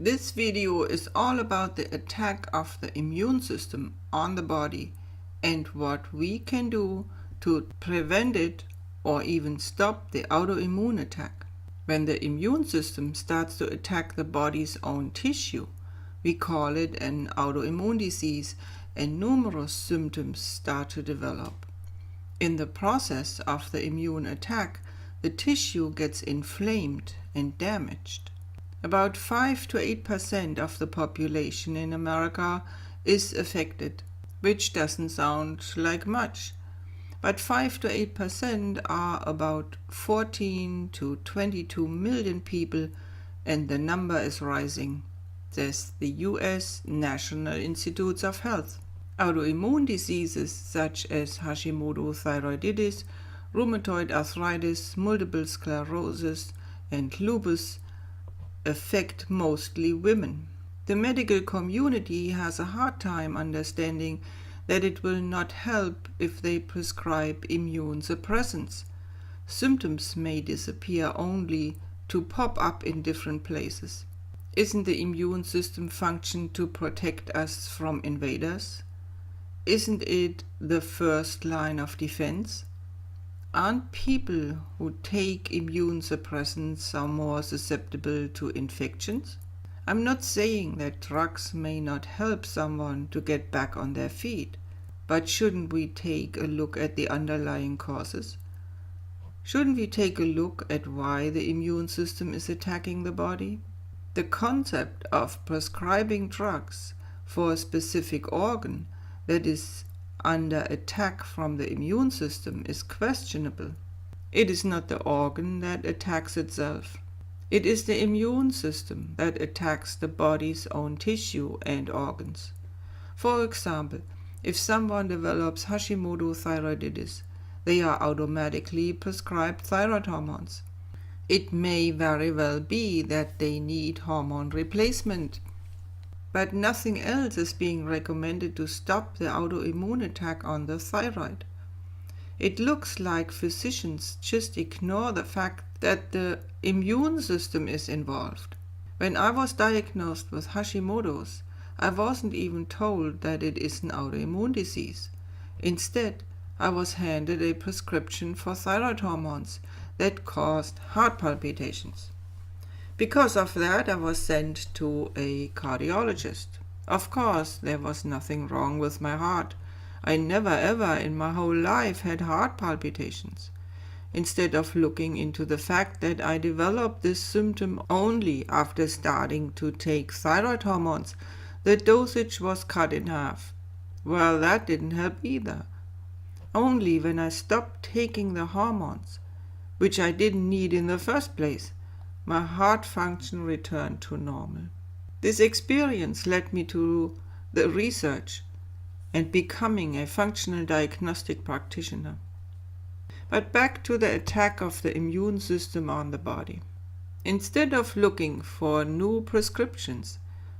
This video is all about the attack of the immune system on the body and what we can do to prevent it or even stop the autoimmune attack. When the immune system starts to attack the body's own tissue, we call it an autoimmune disease, and numerous symptoms start to develop. In the process of the immune attack, the tissue gets inflamed and damaged. About 5 to 8% of the population in America is affected, which doesn't sound like much. But 5 to 8% are about 14 to 22 million people, and the number is rising, says the US National Institutes of Health. Autoimmune diseases such as Hashimoto thyroiditis, rheumatoid arthritis, multiple sclerosis, and lupus affect mostly women. The medical community has a hard time understanding that it will not help if they prescribe immune suppressants. Symptoms may disappear only to pop up in different places. Isn't the immune system function to protect us from invaders? Isn't it the first line of defense? Aren't people who take immune suppressants are more susceptible to infections? I'm not saying that drugs may not help someone to get back on their feet, but shouldn't we take a look at the underlying causes? Shouldn't we take a look at why the immune system is attacking the body? The concept of prescribing drugs for a specific organ that is under attack from the immune system is questionable. It is not the organ that attacks itself. It is the immune system that attacks the body's own tissue and organs. For example, if someone develops Hashimoto thyroiditis, they are automatically prescribed thyroid hormones. It may very well be that they need hormone replacement, but nothing else is being recommended to stop the autoimmune attack on the thyroid. It looks like physicians just ignore the fact that the immune system is involved. When I was diagnosed with Hashimoto's, I wasn't even told that it is an autoimmune disease. Instead, I was handed a prescription for thyroid hormones that caused heart palpitations. Because of that, I was sent to a cardiologist. Of course, there was nothing wrong with my heart. I never ever in my whole life had heart palpitations. Instead of looking into the fact that I developed this symptom only after starting to take thyroid hormones, the dosage was cut in half. Well, that didn't help either. Only when I stopped taking the hormones, which I didn't need in the first place, my heart function returned to normal. This experience led me to the research and becoming a functional diagnostic practitioner. But back to the attack of the immune system on the body. Instead of looking for new prescriptions,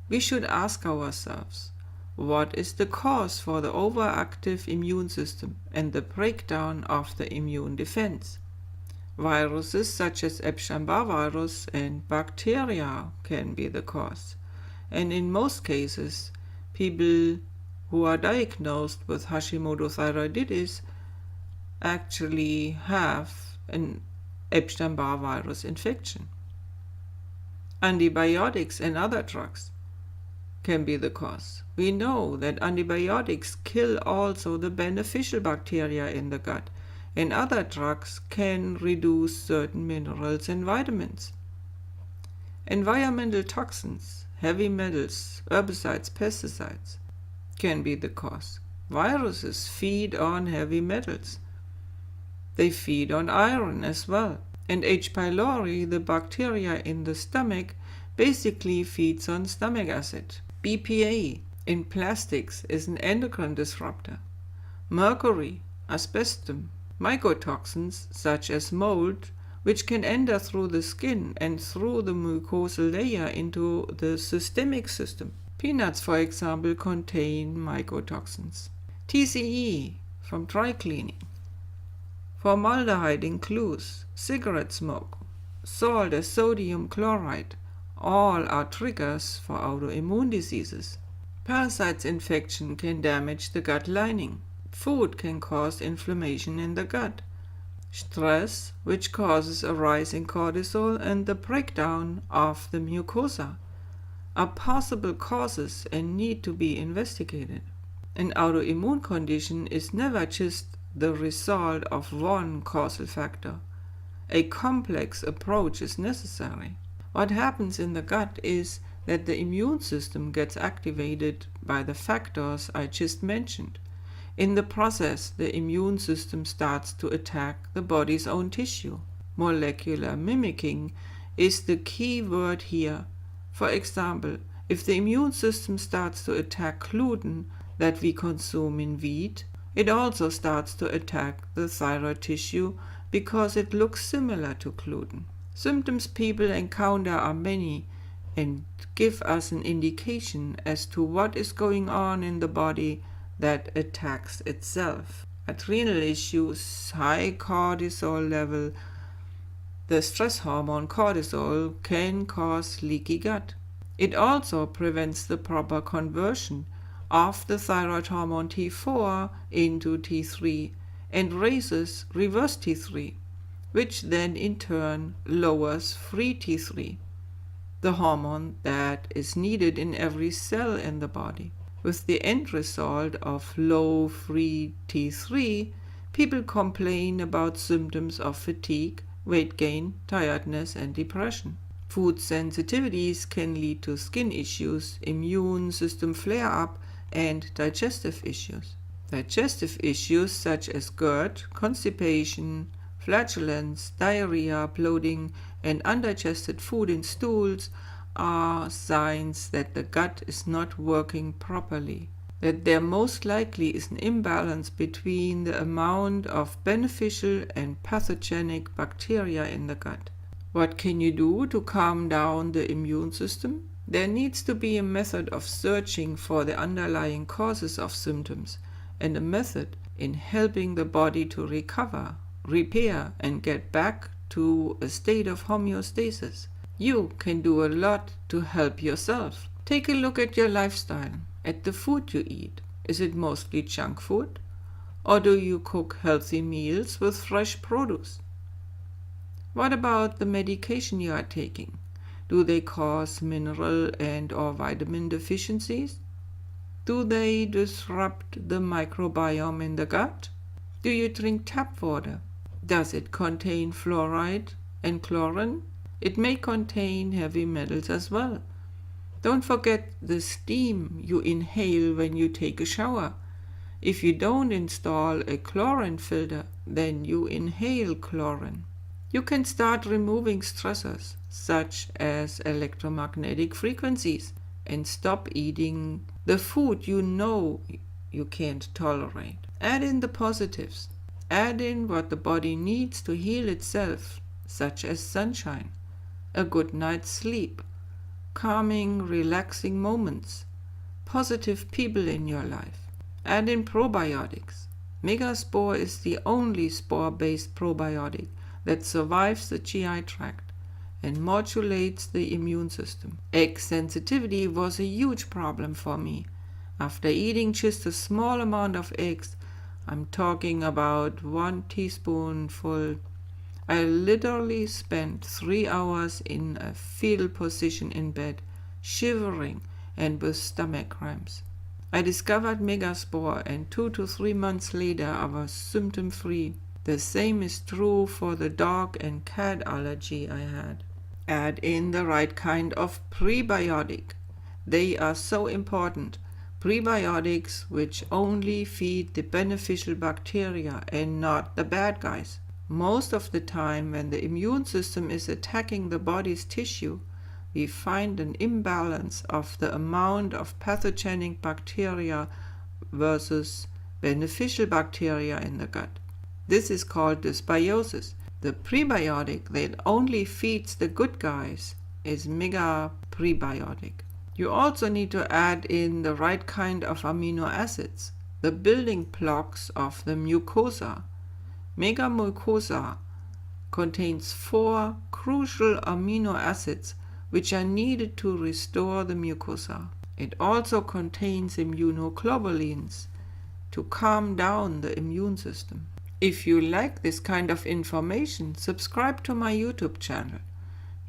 we should ask ourselves, what is the cause for the overactive immune system and the breakdown of the immune defense? Viruses such as Epstein-Barr virus and bacteria can be the cause. And in most cases, people who are diagnosed with Hashimoto thyroiditis actually have an Epstein-Barr virus infection. Antibiotics and other drugs can be the cause. We know that antibiotics kill also the beneficial bacteria in the gut, and other drugs can reduce certain minerals and vitamins. Environmental toxins, heavy metals, herbicides, pesticides can be the cause. Viruses feed on heavy metals. They feed on iron as well. And H. pylori, the bacteria in the stomach, basically feeds on stomach acid. BPA in plastics is an endocrine disruptor. Mercury, asbestos, mycotoxins such as mold, which can enter through the skin and through the mucosal layer into the systemic system. Peanuts, for example, contain mycotoxins. TCE from dry cleaning. Formaldehyde in glues, cigarette smoke, salt as sodium chloride, all are triggers for autoimmune diseases. Parasites infection can damage the gut lining. Food can cause inflammation in the gut. Stress, which causes a rise in cortisol and the breakdown of the mucosa, are possible causes and need to be investigated. An autoimmune condition is never just the result of one causal factor. A complex approach is necessary. What happens in the gut is that the immune system gets activated by the factors I just mentioned. In the process, the immune system starts to attack the body's own tissue. Molecular mimicking is the key word here. For example, if the immune system starts to attack gluten that we consume in wheat, it also starts to attack the thyroid tissue because it looks similar to gluten. Symptoms people encounter are many and give us an indication as to what is going on in the body that attacks itself. Adrenal issues, high cortisol level, the stress hormone cortisol can cause leaky gut. It also prevents the proper conversion of the thyroid hormone T4 into T3 and raises reverse T3, which then in turn lowers free T3, the hormone that is needed in every cell in the body. With the end result of low free T3, people complain about symptoms of fatigue, weight gain, tiredness, and depression. Food sensitivities can lead to skin issues, immune system flare-up, and digestive issues. Digestive issues such as GERD, constipation, flatulence, diarrhea, bloating, and undigested food in stools are signs that the gut is not working properly, that there most likely is an imbalance between the amount of beneficial and pathogenic bacteria in the gut. What can you do to calm down the immune system? There needs to be a method of searching for the underlying causes of symptoms and a method in helping the body to recover, repair, and get back to a state of homeostasis. You can do a lot to help yourself. Take a look at your lifestyle, at the food you eat. Is it mostly junk food? Or do you cook healthy meals with fresh produce? What about the medication you are taking? Do they cause mineral and or vitamin deficiencies? Do they disrupt the microbiome in the gut? Do you drink tap water? Does it contain fluoride and chlorine? It may contain heavy metals as well. Don't forget the steam you inhale when you take a shower. If you don't install a chlorine filter, then you inhale chlorine. You can start removing stressors, such as electromagnetic frequencies, and stop eating the food you know you can't tolerate. Add in the positives. Add in what the body needs to heal itself, such as sunshine, a good night's sleep, calming, relaxing moments, positive people in your life. Add in probiotics. Megaspore is the only spore-based probiotic that survives the GI tract and modulates the immune system. Egg sensitivity was a huge problem for me. After eating just a small amount of eggs, I'm talking about 1 teaspoonful, I literally spent 3 hours in a fetal position in bed, shivering and with stomach cramps. I discovered Megaspore and 2 to 3 months later I was symptom-free. The same is true for the dog and cat allergy I had. Add in the right kind of prebiotic. They are so important. Prebiotics which only feed the beneficial bacteria and not the bad guys. Most of the time when the immune system is attacking the body's tissue, we find an imbalance of the amount of pathogenic bacteria versus beneficial bacteria in the gut. This is called dysbiosis. The prebiotic that only feeds the good guys is mega prebiotic. You also need to add in the right kind of amino acids, the building blocks of the mucosa. Mega mucosa contains 4 crucial amino acids which are needed to restore the mucosa. It also contains immunoglobulins to calm down the immune system. If you like this kind of information, subscribe to my YouTube channel.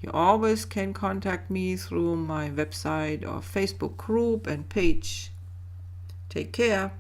You always can contact me through my website or Facebook group and page. Take care.